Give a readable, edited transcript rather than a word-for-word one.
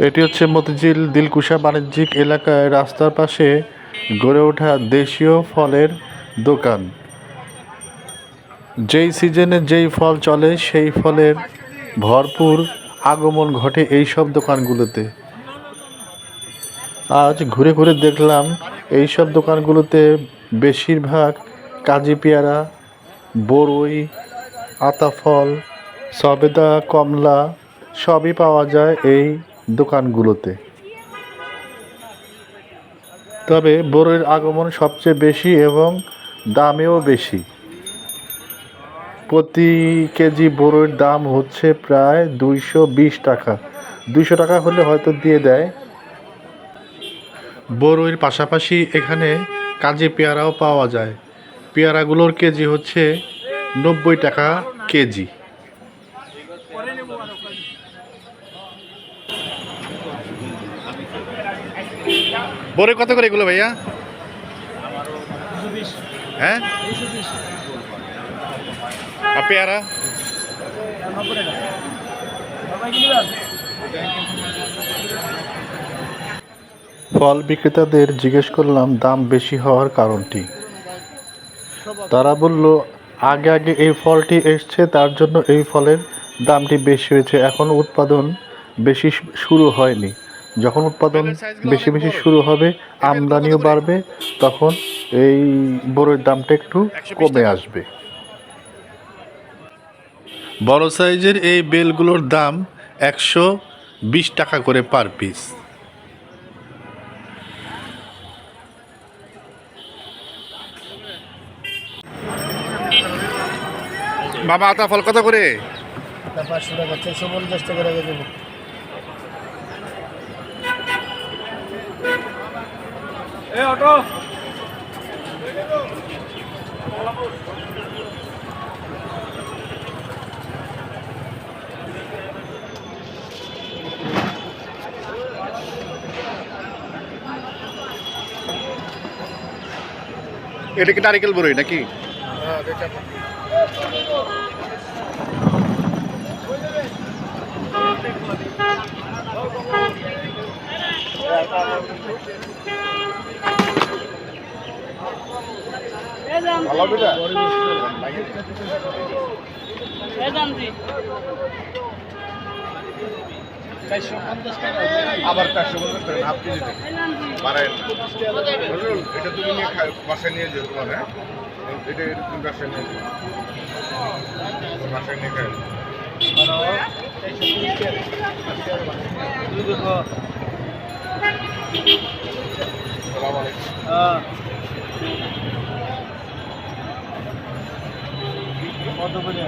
এটি হচ্ছে মতিঝিল দিলকুশা বাণিজ্যিক এলাকায় রাস্তার পাশে গড়ে ওঠা দেশীয় ফলের দোকান। যেই সিজনে যেই ফল চলে সেই ফলের ভরপুর আগমন ঘটে এইসব দোকানগুলোতে। আজ ঘুরে ঘুরে দেখলাম এইসব দোকানগুলোতে বেশিরভাগ কাজি পেয়ারা, বরই, আতাফল, সবেদা, কমলা সবই পাওয়া যায় এই দোকানগুলোতে। তবে বরইয়ের আগমন সবচেয়ে বেশি এবং দামেও বেশি। প্রতি কেজি বরইয়ের দাম হচ্ছে প্রায় 220 টাকা। 200 টাকা হলে হয়তো দিয়ে দেয়। বরইয়ের পাশাপাশি এখানে কাজি পেয়ারাও পাওয়া যায়। পেয়ারাগুলোর কেজি হচ্ছে 90 টাকা কেজি। বরই কত করে এগুলো ভাইয়া? হ্যাঁ, আর পেয়ারা? ফল বিক্রেতাদের জিজ্ঞেস করলাম দাম বেশি হওয়ার কারণটি। তারা বলল আগে আগে এই ফলটি এসছে, তার জন্য এই ফলের দামটি বেশি হয়েছে। এখন উৎপাদন বেশি শুরু হয়নি। যখন উৎপাদন বেশি বেশি শুরু হবে, আমদানিও বাড়বে, তখন এই বড়ির দামটা একটু কমে আসবে। বড় সাইজের এই বেলগুলোর দাম 120 টাকা করে পার পিস। বাবা, আতা ফল কত করে? 500 টাকা, 450 টাকা রেখে দেবো। অটো এটা কি নারিকেল বড়ই নাকি? আবার 450 টাকা হাফ কেজি পারেন। এটা তুমি নিয়ে বাসায় নিয়ে যাও তোমার। হ্যাঁ, এটা তুমি বাসায় নিয়ে যাও, বাসায় নিয়ে খাই। কত করে?